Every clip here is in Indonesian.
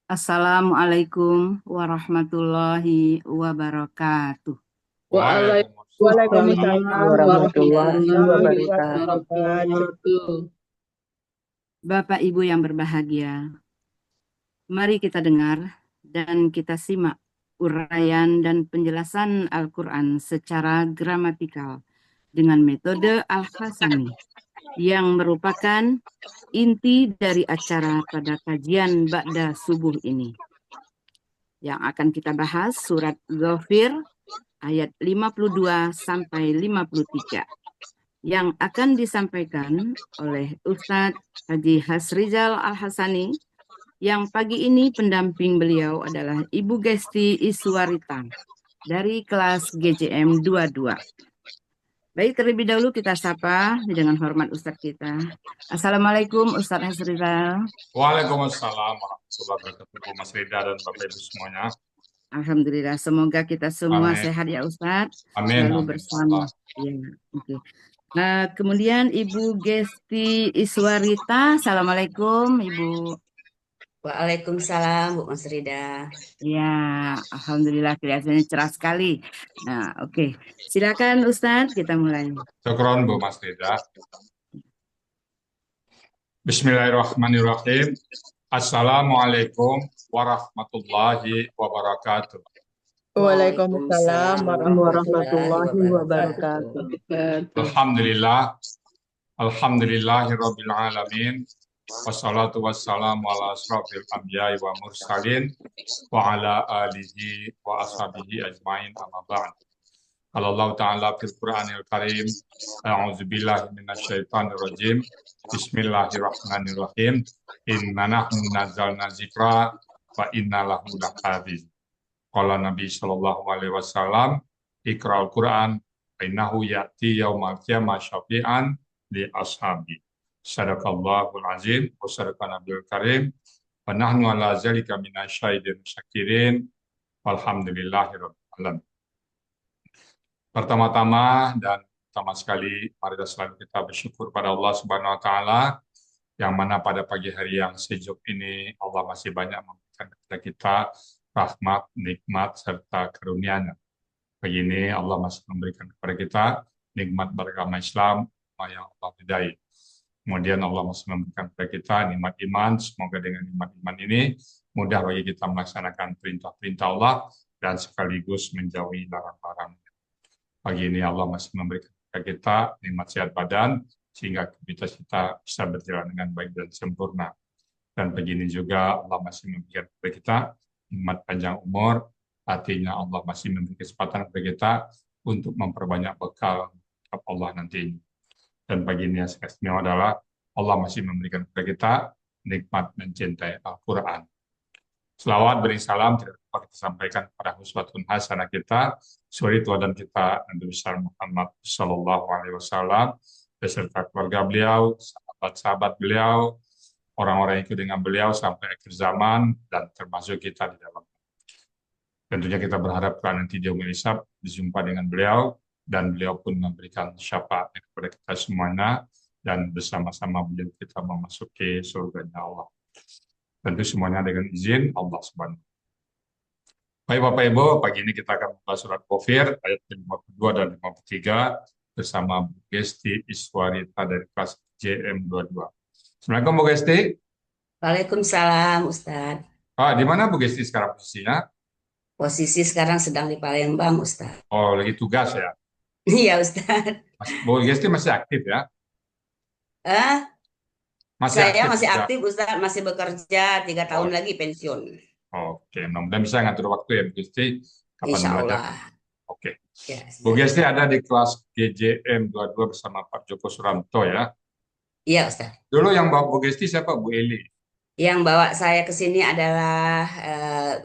Assalamualaikum warahmatullahi wabarakatuh. Waalaikumsalam Waalaikumsalam warahmatullahi warahmatullahi wabarakatuh. wabarakatuh. Bapak Ibu yang berbahagia, mari kita dengar dan kita simak uraian dan penjelasan Al-Quran secara gramatikal dengan metode Al-Hasani yang merupakan inti dari acara pada kajian Ba'da Subuh ini. Yang akan kita bahas surat Ghafir ayat 52 sampai 53 yang akan disampaikan oleh Ustadz Haji Hasrizal Al-Hasani, yang pagi ini pendamping beliau adalah Ibu Gesti Iswarita dari kelas GJM 22. Baik, terlebih dahulu kita sapa dengan hormat Ustadz kita. Assalamualaikum Ustadz Hasrizal. Waalaikumsalam warahmatullahi wabarakatuh, Mas Rida dan Bapak Ibu semuanya. Alhamdulillah, semoga kita semua Amin. sehat ya Ustadz, Amin. selalu Amin. bersama. Ya, oke. Kemudian Ibu Gesti Iswarita, Assalamualaikum Ibu. Waalaikumsalam, Bu Mas Rida. Ya, Alhamdulillah kelihatannya cerah sekali. Nah, oke. Silakan Ustadz, kita mulai. Syukron Bu Mas Rida. Bismillahirrahmanirrahim. Assalamualaikum warahmatullahi wabarakatuh. Waalaikumsalam warahmatullahi wabarakatuh. Alhamdulillah. Alhamdulillahirabbil alamin. Wassalatu wassalamu ala asrofil anbiya'i wa mursalin wa ala alihi wa ashabihi ajmain amma ba'd. Qala Allah Ta'ala fil Qur'anil Karim, a'udzubillahi minasyaitonir rajim. Bismillahirrahmanirrahim. Inna nahnu nazzalna dzikra wa inna lahu lahafizun. Qala Nabi sallallahu alaihi wasallam, Iqra'ul Qur'an fa innahu ya'ti yaumal qiyamah syafi'an li ashabi. Sadaqallahul azim wa sadaqa nabiyul karim wa nahnu ala zalika minasyahidin syakirin walhamdulillahirabbil alamin. Pertama-tama dan pertama sekali mari selalu kita bersyukur pada Allah Subhanahu wa taala yang mana pada pagi hari yang sejuk ini Allah masih banyak memberikan kepada kita rahmat, nikmat serta karunia-Nya. Pagi ini Allah masih memberikan kepada kita nikmat beragama Islam yang Allah ridai. Kemudian Allah masih memberikan kepada kita nikmat iman. Semoga dengan nikmat iman ini mudah bagi kita melaksanakan perintah-perintah Allah dan sekaligus menjauhi larang-larang. Pagi ini Allah masih memberikan kepada kita nikmat sehat badan sehingga aktivitas kita bisa berjalan dengan baik dan sempurna. Dan pagi ini juga Allah masih memberikan kepada kita nikmat panjang umur. Artinya Allah masih memberi kesempatan kepada kita untuk memperbanyak bekal Allah nanti. Dan pagi ini yang istimewa adalah Allah masih memberikan kepada kita nikmat mencintai Al-Quran. Selawat beri salam tidak dapat kita sampaikan kepada uswatun hasanah kita, suri teladan kita Nabi besar Muhammad Sallallahu Alaihi Wasallam beserta keluarga beliau, sahabat-sahabat beliau, orang-orang yang ikut dengan beliau sampai akhir zaman dan termasuk kita di dalam. Tentunya kita berharap nanti di yaumil hisab berjumpa dengan beliau dan beliau pun memberikan syafaat kepada kita semuanya dan bersama-sama beliau kita memasuki surga Allah. Tentu semuanya dengan izin Allah Subhanahu. Baik Bapak Ibu, pagi ini kita akan membahas surat Ghafir ayat 52 dan 53 bersama Bu Gesti Iswarita dari kelas JM22. Assalamualaikum Bu Gesti. Waalaikumsalam, Ustadz. Di mana Bu Gesti sekarang posisinya? Posisi sekarang sedang di Palembang, Ustadz. Oh, lagi tugas ya? Iya, Ustadz. Bu Gesti masih aktif ya? Saya masih aktif, Ustadz. Masih bekerja 3 tahun lagi pensiun. Oke, mudah-mudahan bisa ngatur waktu ya Bu Gesti. Insya Allah. Oke. Ya, Bu Gesti ada di kelas GJM 22 bersama Pak Joko Suranto ya? Iya, Ustadz. Dulu yang bawa Bu Gesti siapa? Bu Eli? Yang bawa saya ke sini adalah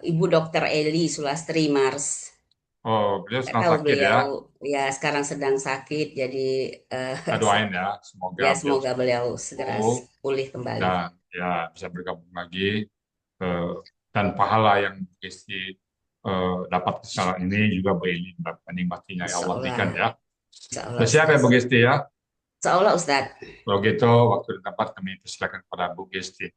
Ibu Dokter Eli Sulastri Mars. Oh, beliau sedang sakit beliau, ya? Sekarang sedang sakit, jadi kita doain ya, semoga beliau segera pulih kembali. Dan ya bisa bergabung lagi. Dan pahala yang Bu Gesti dapat kesalahan ini juga Bu Eli menikmatinya ya Allah berikan ya. Siap ya Bu Gesti ya? Insya Allah Ustadz. Kalau gitu waktu dan tempat kami persilakan kepada Bu Gesti.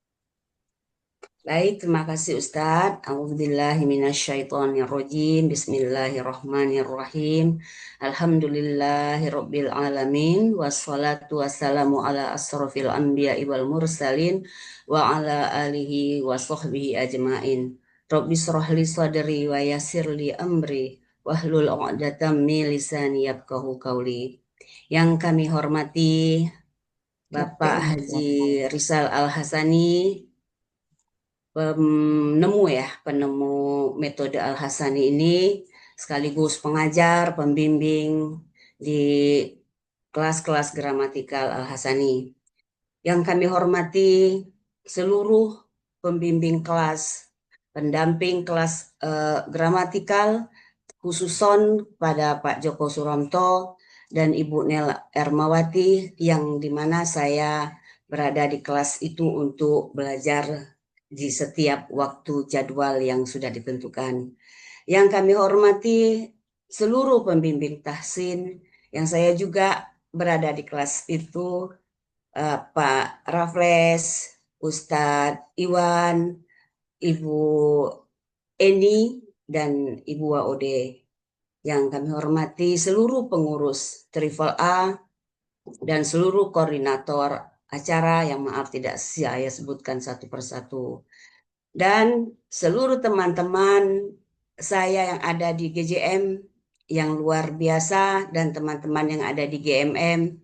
Baik, terima kasih Ustadz. A'udzubillahi minasyaitonirrajim. Bismillahirrahmanirrahim. Alhamdulillahirabbil alamin wassalatu wassalamu ala asrofil anbiya'i wal mursalin wa ala alihi wa sahbihi ajmain. Rabbi shrah li sadri wa yassir li amri wahlul 'uqdatam min lisani yafqahu qawli. Yang kami hormati Bapak Haji Rizal Al-Hasani, penemu metode Al-Hasani ini, sekaligus pengajar, pembimbing di kelas-kelas gramatikal Al-Hasani. Yang kami hormati seluruh pembimbing kelas, pendamping kelas gramatikal, khususon pada Pak Joko Suranto dan Ibu Nel Ermawati, yang dimana saya berada di kelas itu untuk belajar di setiap waktu jadwal yang sudah ditentukan. Yang kami hormati seluruh pembimbing tahsin, yang saya juga berada di kelas itu, Pak Raffles, Ustadz Iwan, Ibu Eni, dan Ibu Waode. Yang kami hormati seluruh pengurus Triple A dan seluruh koordinator acara yang maaf tidak saya sebutkan satu persatu. Dan seluruh teman-teman saya yang ada di GJM yang luar biasa dan teman-teman yang ada di GMM,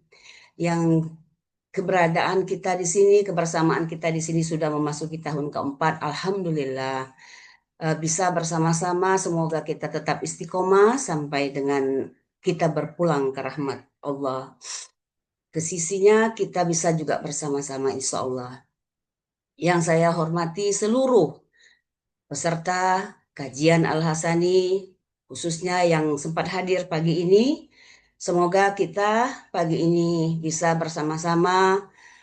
yang keberadaan kita di sini, kebersamaan kita di sini sudah memasuki tahun keempat. Alhamdulillah bisa bersama-sama, semoga kita tetap istiqomah sampai dengan kita berpulang ke rahmat Allah. Ke sisinya kita bisa juga bersama-sama insya Allah. Yang saya hormati seluruh peserta kajian Al-Hasani, khususnya yang sempat hadir pagi ini. Semoga kita pagi ini bisa bersama-sama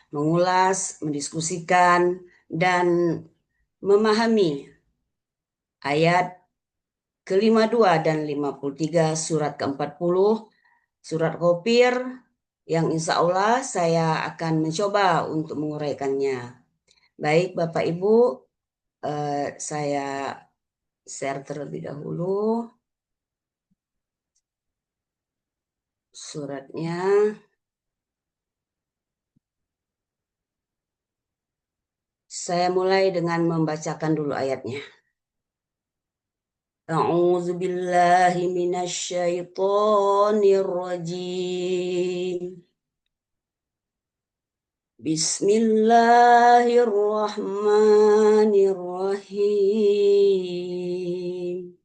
mengulas, mendiskusikan, dan memahami ayat ke-52 dan 53 surat ke-40, surat Ghafir, yang insya Allah saya akan mencoba untuk menguraikannya. Baik Bapak Ibu, saya share terlebih dahulu suratnya. Saya mulai dengan membacakan dulu ayatnya. A'udzu billahi minasyaitonir rajim. Bismillahirrahmanirrahim.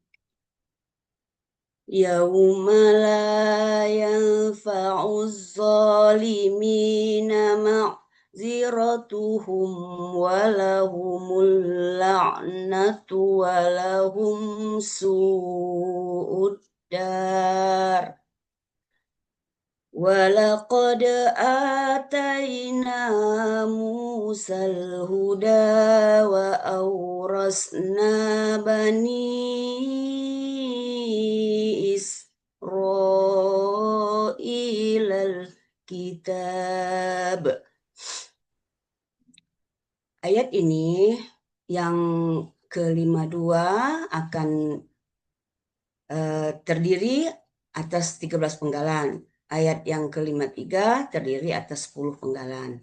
Yauma la yanfa'uz zalimina ma'ziratuhum walahumul la'natu walahum su'ud dar. Walaqad atayna Musal huda wa awrasna bani Israil al-kitab. Ayat ini yang ke-52 akan terdiri atas 13 penggalan. Ayat yang ke-53 terdiri atas 10 penggalan.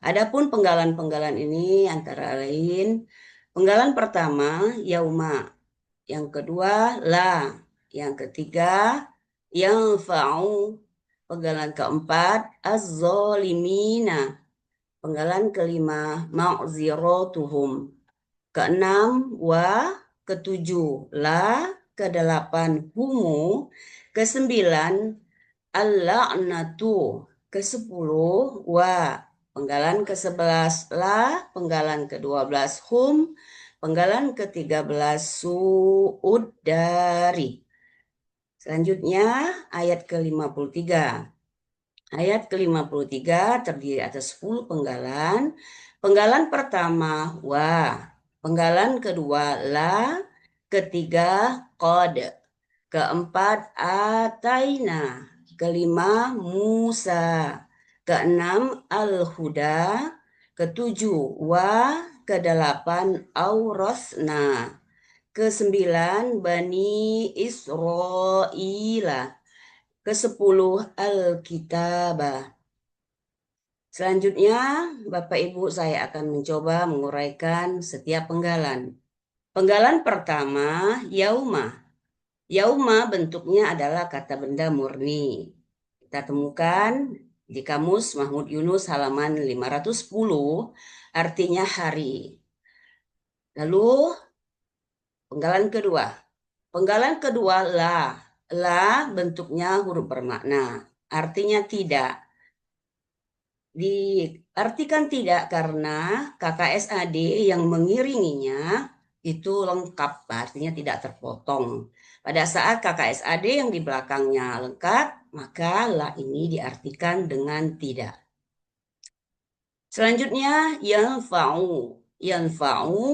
Adapun penggalan-penggalan ini antara lain, penggalan pertama yauma, yang kedua la, yang ketiga yanfa'u, penggalan keempat az-zalimina, penggalan kelima ma'ziratuhum, keenam wa, ketujuh la, kedelapan humu, kesembilan al-la'natu, ke-10 wa, penggalan ke-11 la, penggalan ke-12 hum, penggalan ke-13 su'ud dari. Selanjutnya ayat ke-53. Ayat ke-53 terdiri atas 10 penggalan. Penggalan pertama wa, penggalan kedua la, ketiga qad, keempat ataina, kelima Musa, keenam al-huda, Ketujuh, wa. Kedelapan, aurasna. Kesembilan, Bani Israila. Kesepuluh, Alkitabah. Selanjutnya, Bapak Ibu, saya akan mencoba menguraikan setiap penggalan. Penggalan pertama, yauma. Yauma bentuknya adalah kata benda murni. Kita temukan di Kamus Mahmud Yunus halaman 510, artinya hari. Lalu penggalan kedua. Penggalan kedua, la. La bentuknya huruf bermakna, artinya tidak. Diartikan tidak karena KKSAD yang mengiringinya itu lengkap, artinya tidak terpotong. Pada saat KKSAD yang di belakangnya lengkap, maka la ini diartikan dengan tidak. Selanjutnya, yanfa'u. Yanfa'u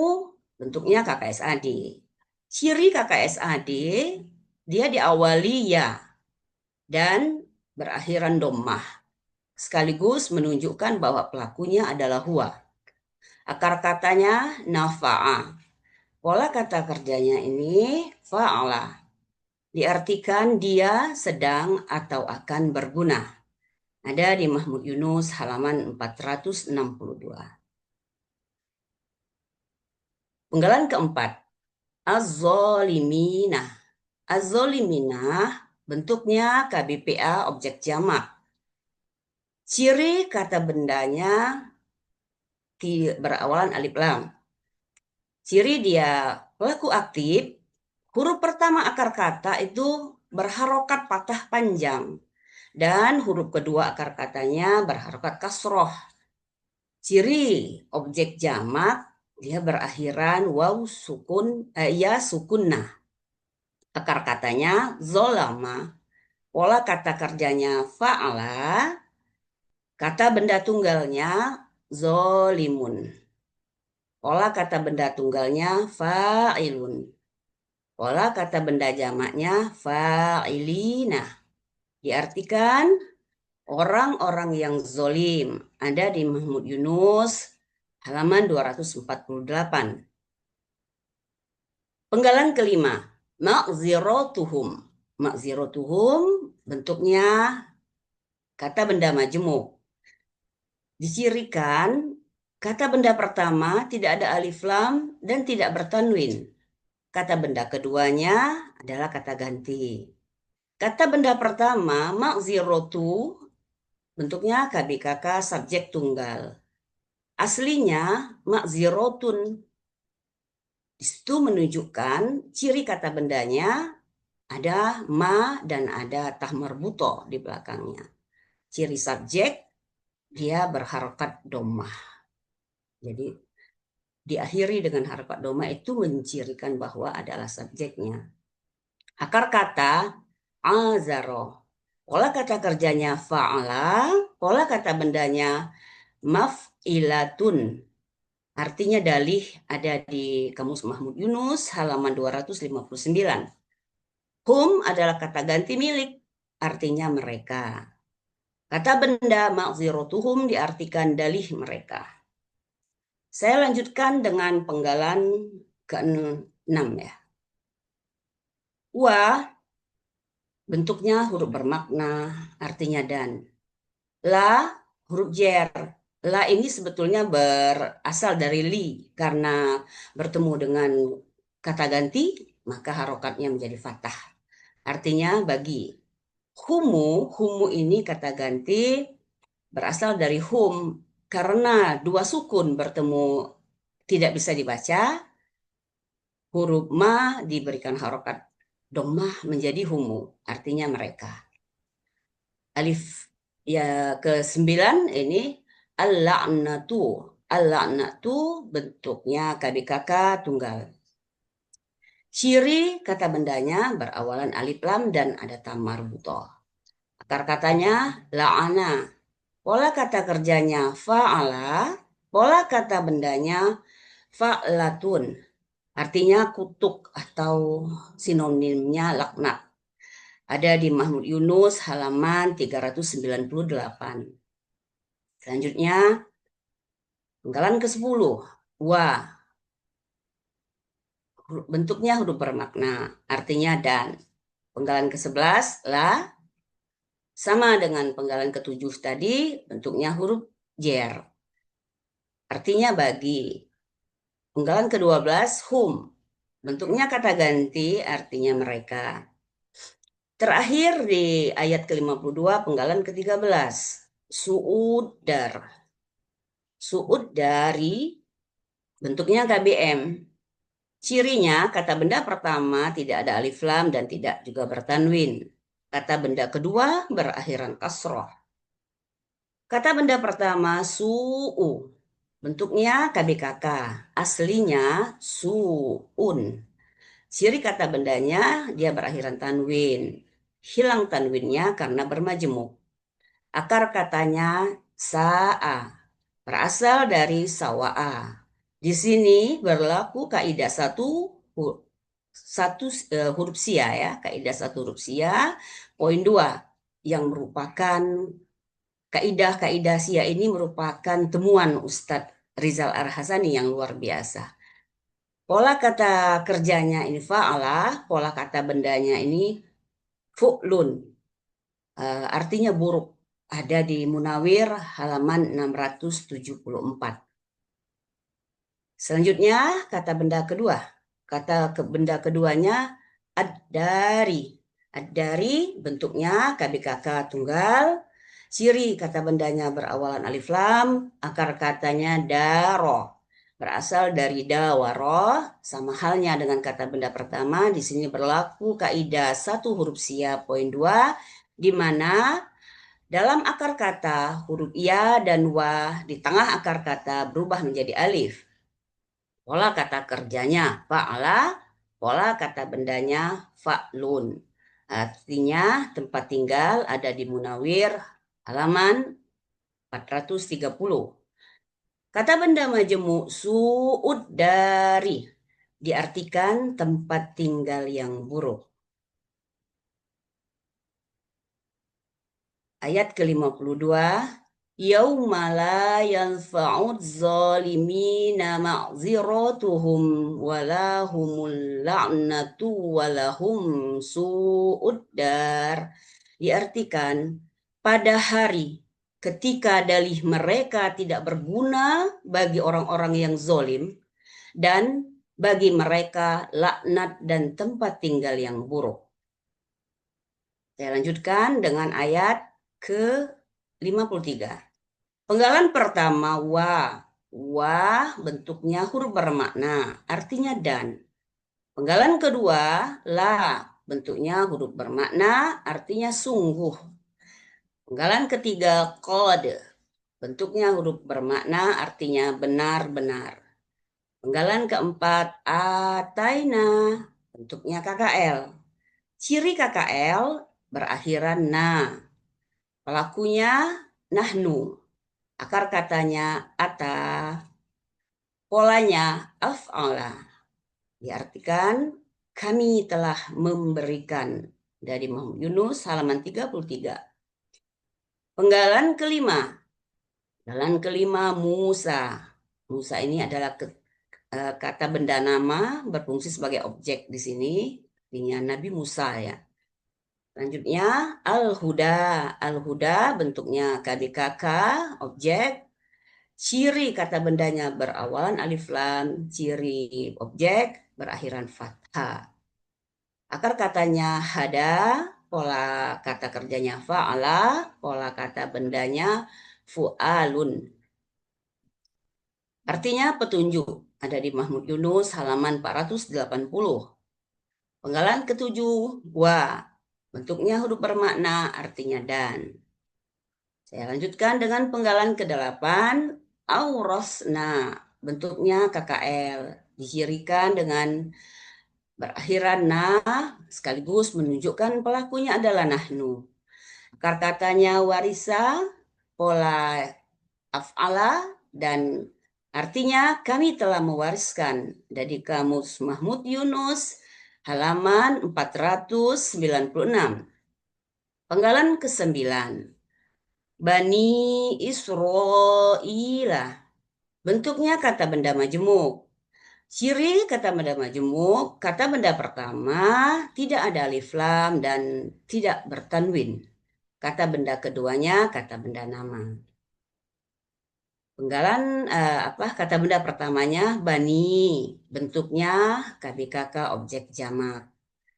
bentuknya KKSAD. Ciri KKSAD, dia diawali ya dan berakhiran dhammah, sekaligus menunjukkan bahwa pelakunya adalah huwa. Akar katanya nafa'a. Pola kata kerjanya ini fa'ala. Diartikan dia sedang atau akan berguna. Ada di Mahmud Yunus halaman 462. Penggalan keempat, az-zalimina. Az-zalimina bentuknya KBPA objek jamak. Ciri kata bendanya berawalan alif lam. Ciri dia pelaku aktif, huruf pertama akar kata itu berharokat patah panjang. Dan huruf kedua akar katanya berharokat kasroh. Ciri objek jamak, dia berakhiran waw sukun, ya sukunnah. Akar katanya zolama. Pola kata kerjanya fa'ala. Kata benda tunggalnya zolimun. Pola kata benda tunggalnya fa'ilun. Pola kata benda jamaknya fa'ilina. Diartikan orang-orang yang zolim. Ada di Mahmud Yunus halaman 248. Penggalan kelima, ma'ziratuhum. Ma'ziratuhum bentuknya kata benda majmuk. Dicirikan kata benda pertama tidak ada alif lam dan tidak bertanwin. Kata benda keduanya adalah kata ganti. Kata benda pertama, ma'ziratu, bentuknya KBKK subjek tunggal. Aslinya ma'ziratun. Di situ menunjukkan ciri kata bendanya ada ma dan ada tah marbutoh di belakangnya. Ciri subjek, dia berharokat dhammah. Jadi diakhiri dengan harokat dhammah itu mencirikan bahwa adalah subjeknya. Akar kata azaro. Pola kata kerjanya fa'ala, pola kata bendanya maf'ilatun. Artinya dalih ada di Kamus Mahmud Yunus halaman 259. Hum adalah kata ganti milik, artinya mereka. Kata benda ma'ziratuhum diartikan dalih mereka. Saya lanjutkan dengan penggalan ke-6 ya. Wa bentuknya huruf bermakna, artinya dan. La huruf jer. La ini sebetulnya berasal dari li, karena bertemu dengan kata ganti, maka harokatnya menjadi fathah. Artinya bagi. Humu ini kata ganti berasal dari hum, karena dua sukun bertemu tidak bisa dibaca, huruf ma diberikan harokat dhammah menjadi humu, artinya mereka. Alif ya ke-9 ini al-la'natu. Al-la'natu bentuknya KBKK tunggal. Ciri kata bendanya berawalan alif lam dan ada ta marbutoh. Akar katanya la'ana. Pola kata kerjanya fa'ala. Pola kata bendanya fa'latun. Artinya kutuk atau sinonimnya laknat. Ada di Mahmud Yunus halaman 398. Selanjutnya, Penggalan ke-10, wa. Bentuknya huruf bermakna, artinya dan. Penggalan ke-11, la. Sama dengan penggalan ke-7 tadi, bentuknya huruf jer. Artinya bagi. Penggalan ke-12, hum. Bentuknya kata ganti, artinya mereka. Terakhir di ayat ke-52, penggalan ke-13, su'udar. Su'ud dari, bentuknya KBM. Cirinya, kata benda pertama tidak ada alif lam dan tidak juga bertanwin. Kata benda kedua berakhiran kasroh. Kata benda pertama su'u. Bentuknya KBKK. Aslinya su'un. Ciri kata bendanya dia berakhiran tanwin. Hilang tanwinnya karena bermajemuk. Akar katanya sa'a. Berasal dari sawa'a. Di sini berlaku kaidah huruf sia ya, kaidah 1 huruf sia. Poin 2 yang merupakan kaidah sia ini merupakan temuan Ustadz Rizal Ar-Hasani yang luar biasa. Pola kata kerjanya ini fa'ala, pola kata bendanya ini fu'lun. Artinya buruk. Ada di Munawir halaman 674. Selanjutnya kata benda kedua. Kata benda keduanya ad-dari. Ad-dari bentuknya KBKK tunggal. Ciri kata bendanya berawalan alif lam. Akar katanya daro. Berasal dari dawaro. Sama halnya dengan kata benda pertama. Di sini berlaku kaidah 1 huruf sia poin 2. Di mana dalam akar kata huruf ya dan wa di tengah akar kata berubah menjadi alif. Pola kata kerjanya fa'ala, pola kata bendanya fa'lun. Artinya tempat tinggal ada di Munawir halaman 430. Kata benda majemuk su'ud dari diartikan tempat tinggal yang buruk. Ayat ke-52, yauma la yanfa'ud zalimina ma'ziratuhum walahumul la'natu walahum su'uddar. Diartikan pada hari ketika dalih mereka tidak berguna bagi orang-orang yang zolim dan bagi mereka laknat dan tempat tinggal yang buruk. Saya lanjutkan dengan ayat ke-53. Penggalan pertama wa. Wa bentuknya huruf bermakna, artinya dan. Penggalan kedua la. Bentuknya huruf bermakna, artinya sungguh. Penggalan ketiga qad. Bentuknya huruf bermakna, artinya benar-benar. Penggalan keempat ataina. Bentuknya KKL. Ciri KKL berakhiran na. Pelakunya nahnu. Akar katanya ata. Polanya af'ala. Diartikan kami telah memberikan. Dari Muhammad Yunus halaman 33. Penggalan kelima. Penggalan kelima Musa. Musa ini adalah kata benda nama berfungsi sebagai objek di sini. Artinya Nabi Musa ya. Selanjutnya al-huda. Al-huda bentuknya KBKK, objek. Ciri kata bendanya berawalan alif lam, ciri objek berakhiran fathah. Akar katanya hada, pola kata kerjanya fa'ala, pola kata bendanya fu'alun. Artinya petunjuk. Ada di Mahmud Yunus halaman 480. Penggalan ketujuh wa. Bentuknya huruf bermakna, artinya dan. Saya lanjutkan dengan penggalan ke-8, aurosna. Bentuknya KKL. Dicirikan dengan berakhiran na, sekaligus menunjukkan pelakunya adalah nahnu. Akar katanya warisa, pola af'ala, dan artinya kami telah mewariskan. Dari kamus Mahmud Yunus, halaman 496. Penggalan ke-9. Bani Isra'ilah. Bentuknya kata benda majemuk. Ciri kata benda majemuk, kata benda pertama tidak ada alif lam dan tidak bertanwin. Kata benda keduanya kata benda nama. Penggalan kata benda pertamanya bani, bentuknya KBKK objek jamak.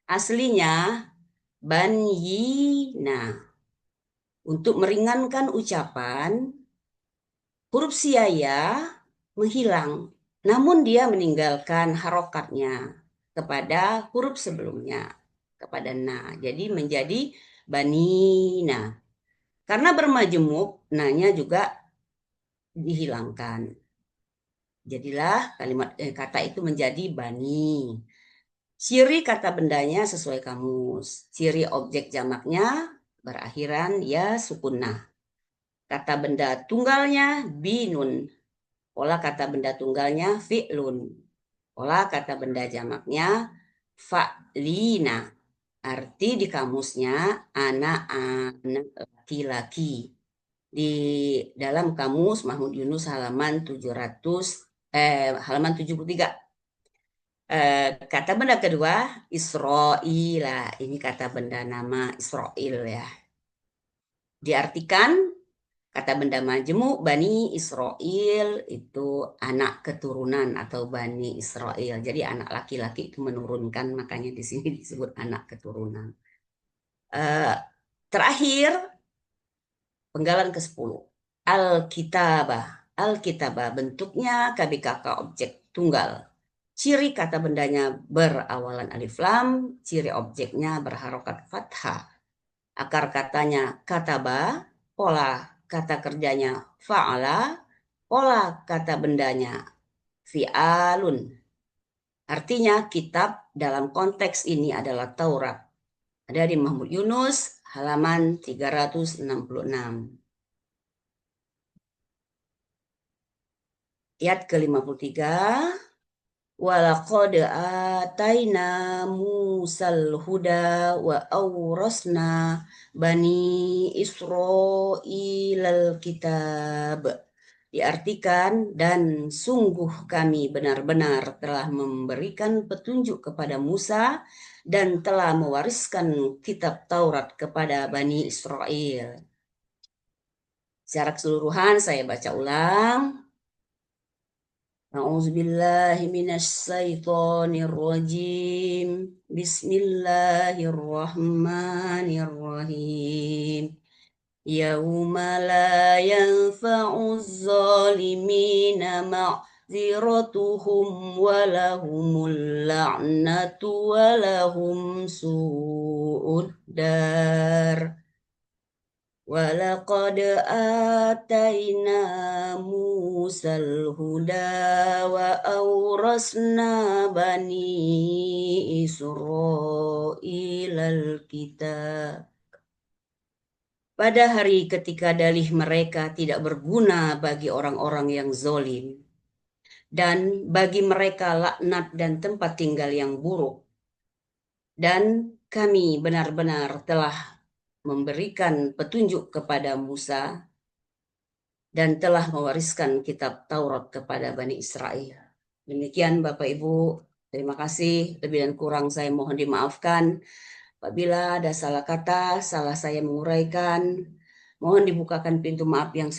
Aslinya banyina. Untuk meringankan ucapan, huruf siaya menghilang, namun dia meninggalkan harokatnya kepada huruf sebelumnya, kepada na. Jadi menjadi banina. Karena bermajemuk, nanya juga dihilangkan. Jadilah kata itu menjadi bani. Ciri kata bendanya sesuai kamus. Ciri objek jamaknya berakhiran ya sukunah. Kata benda tunggalnya binun. Pola kata benda tunggalnya fi'lun. Pola kata benda jamaknya fa'lina. Arti di kamusnya anak-anak laki-laki. Di dalam kamus Mahmud Yunus halaman 73. Kata benda kedua Israila. Ini kata benda nama Israel ya. Diartikan kata benda majemuk Bani Israel itu anak keturunan atau Bani Israel. Jadi anak laki-laki itu menurunkan, makanya di sini disebut anak keturunan. Terakhir penggalan ke-10. Alkitabah. Alkitabah bentuknya KBKK objek tunggal. Ciri kata bendanya berawalan alif lam, ciri objeknya berharokat fathah. Akar katanya kataba, pola kata kerjanya fa'ala, pola kata bendanya fi'alun. Artinya kitab dalam konteks ini adalah Taurat. Ada di Mahmud Yunus halaman 366. Ayat ke-53. Walaqad ataina Musal huda wa awrasna bani Israilal kitab. Diartikan, dan sungguh kami benar-benar telah memberikan petunjuk kepada Musa dan telah mewariskan kitab Taurat kepada Bani Israel. Secara keseluruhan saya baca ulang. A'udzubillahi minasyaitonirrajim. Bismillahirrahmanirrahim. Yauma la yanfa'uz zalimina ma'ziratuhum walahumul la'natu walahum su'ud dar. Walaqad ataina Musal huda wa awrasna bani Israilal kitab. Pada hari ketika dalih mereka tidak berguna bagi orang-orang yang zolim, dan bagi mereka laknat dan tempat tinggal yang buruk, dan kami benar-benar telah memberikan petunjuk kepada Musa dan telah mewariskan kitab Taurat kepada Bani Israel. Demikian Bapak Ibu, terima kasih. Lebih dan kurang saya mohon dimaafkan. Apabila ada salah kata, salah saya menguraikan, mohon dibukakan pintu maaf yang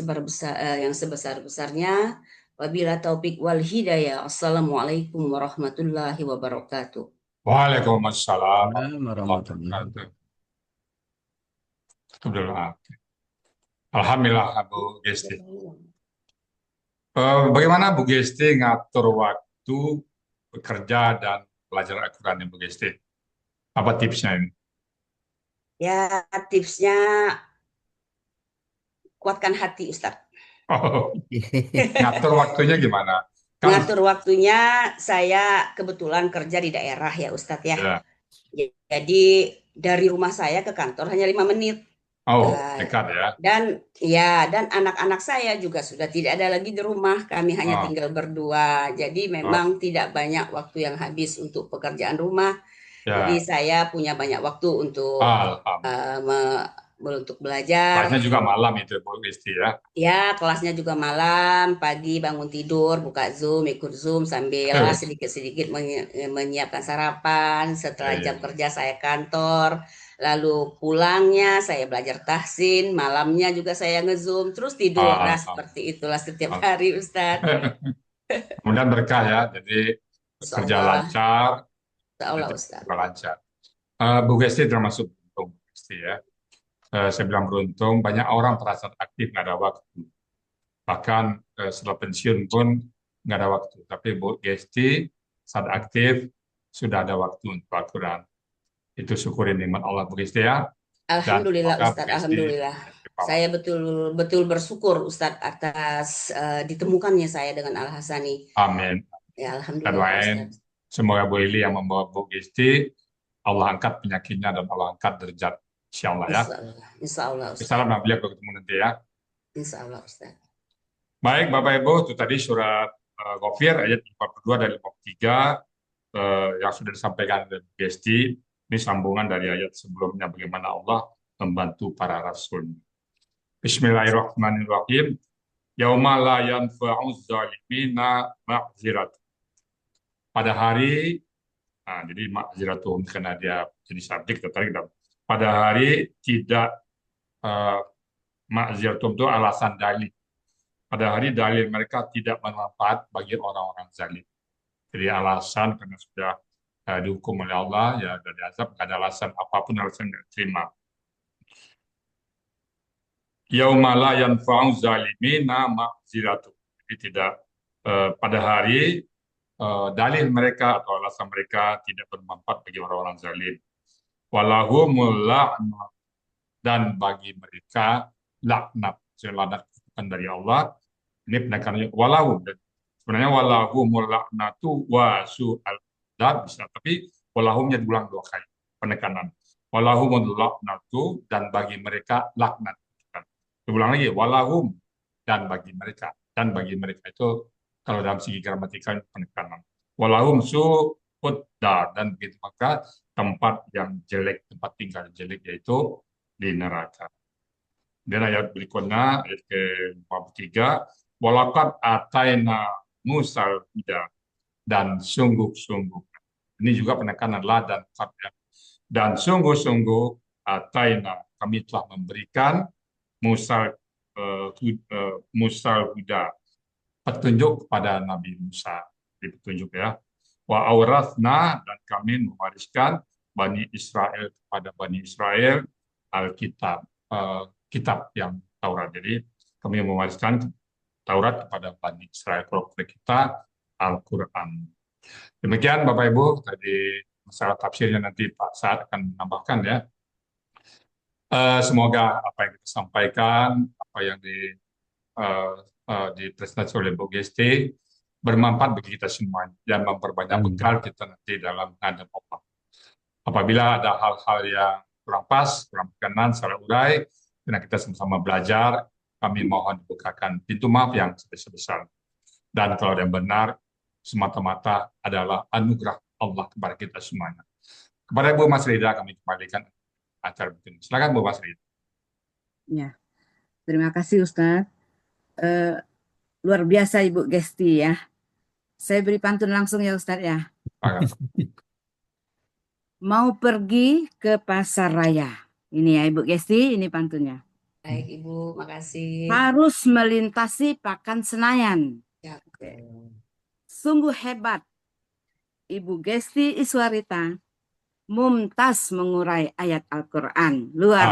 sebesar-besarnya. Wabila taufik wal hidayah. Assalamualaikum warahmatullahi wabarakatuh. Waalaikumsalam Warahmatullahi warahmatullahi wabarakatuh. Alhamdulillah Bu Gesti. Bagaimana Bu Gesti ngatur waktu bekerja dan belajar Al-Quran Bu Gesti? Apa tipsnya ini? Ya, tipsnya kuatkan hati Ustadz. Ngatur waktunya gimana? Ngatur waktunya, saya kebetulan kerja di daerah ya Ustadz ya. Jadi dari rumah saya ke kantor hanya 5 menit. Oh, dekat ya. Dan anak-anak saya juga sudah tidak ada lagi di rumah. Kami hanya tinggal berdua. Jadi memang tidak banyak waktu yang habis untuk pekerjaan rumah. Jadi saya punya banyak waktu untuk untuk belajar. Kelasnya juga malam itu Bu Gesti ya. Ya, kelasnya juga malam, pagi bangun tidur, buka Zoom, ikut Zoom sambil sedikit-sedikit menyiapkan sarapan. Setelah jam kerja saya kantor, lalu pulangnya saya belajar tahsin, malamnya juga saya nge-Zoom, terus tidur. Nah, seperti itulah setiap hari, Ustadz. Kemudian berkah ya, jadi kerja lancar, Insyaallah, Ustadz. lancar. Bu Gesti termasuk beruntung, Bu Gesti ya. Saya bilang beruntung, banyak orang terasa aktif nggak ada waktu. Bahkan setelah pensiun pun nggak ada waktu. Tapi Bu Gesti saat aktif sudah ada waktu untuk Al-Quran. Itu syukurin nikmat Allah Bu Gesti ya. Alhamdulillah Ustadz, alhamdulillah. Saya betul bersyukur Ustadz atas ditemukannya saya dengan Al Hasani. Amin. Ya, alhamdulillah Ustadz. Semoga Bu Ili yang membawa Bu Gesti, Allah angkat penyakitnya dan Allah angkat derajat. Insya Allah ya. Insya Allah Ustadz. Salam Nabi, kalau ketemu nanti ya. Insya Allah Ustadz. Baik Bapak Ibu, itu tadi surat Ghafir ayat 42 dan 53 yang sudah disampaikan oleh Bu Gesti. Ini sambungan dari ayat sebelumnya bagaimana Allah membantu para rasul. Bismillahirrahmanirrahim. Yauma la yanfa'u zalimina ma'zirat. Pada hari, jadi ma'ziratuhum karena dia jadi subjek tadi kita. Pada hari tidak ma'ziratuhum itu alasan dalil. Pada hari dalil mereka tidak bermanfaat bagi orang-orang zalim. Jadi alasan karena sudah dihukum oleh Allah, ya dari azab, nggak ada alasan apapun alasan nggak terima. Yauma la yanfa'u zalimina ma'ziratuhum. Jadi tidak pada hari dalil mereka atau alasan mereka tidak bermanfaat bagi orang-orang zalim. Walahumul la'nat, dan bagi mereka laknat. Laknat dari Allah. Ini penekanannya walahum. Sebenarnya walahumul la'natu wa su'al adab bisa, tapi walahumnya diulang 2 kali penekanan. Walahumul la'natu, dan bagi mereka laknat. Diulang lagi walahum, dan bagi mereka. Dan bagi mereka itu kalau dalam segi gramatikal penekanan. Walahum su'ud dar, dan begitu maka tempat yang jelek, tempat tinggal jelek yaitu di neraka. Dan ayat berikutnya ayat ke-53, walaqad ataina Musal huda, dan sungguh-sungguh. Ini juga penekanan la dan qad. Dan sungguh-sungguh ataina, kami telah memberikan Musal huda, petunjuk kepada Nabi Musa, petunjuk ya. Wa aurathna, dan kami mewariskan Bani Israel kepada Bani Israel Alkitab, kitab yang Taurat. Jadi kami mewariskan Taurat kepada Bani Israel, kalau kita Al-Quran. Demikian Bapak Ibu, tadi masalah tafsirnya nanti Pak Saad akan menambahkan ya. Semoga apa yang kita sampaikan, apa yang dipresentasi oleh Bu Gesti bermanfaat bagi kita semua dan memperbanyak bekal kita nanti dalam menghadap Allah. Apabila ada hal-hal yang kurang pas, kurang berkenan secara urai, karena kita sama-sama belajar, kami mohon dibukakan pintu maaf yang sebesar-besar. Dan kalau yang benar, semata-mata adalah anugerah Allah kepada kita semuanya. Kepada Bu Mas Rida kami kembalikan acara begini. Silakan Bu Mas Rida. Ya, terima kasih Ustadz. Luar biasa Ibu Gesti ya. Saya beri pantun langsung ya Ustadz ya. Mau pergi ke pasar raya. Ini ya Ibu Gesti, ini pantunnya. Baik Ibu, makasih. Harus melintasi Pakan Senayan. Ya. Sungguh hebat Ibu Gesti Iswarita, mumtaz mengurai ayat Al-Quran. Luar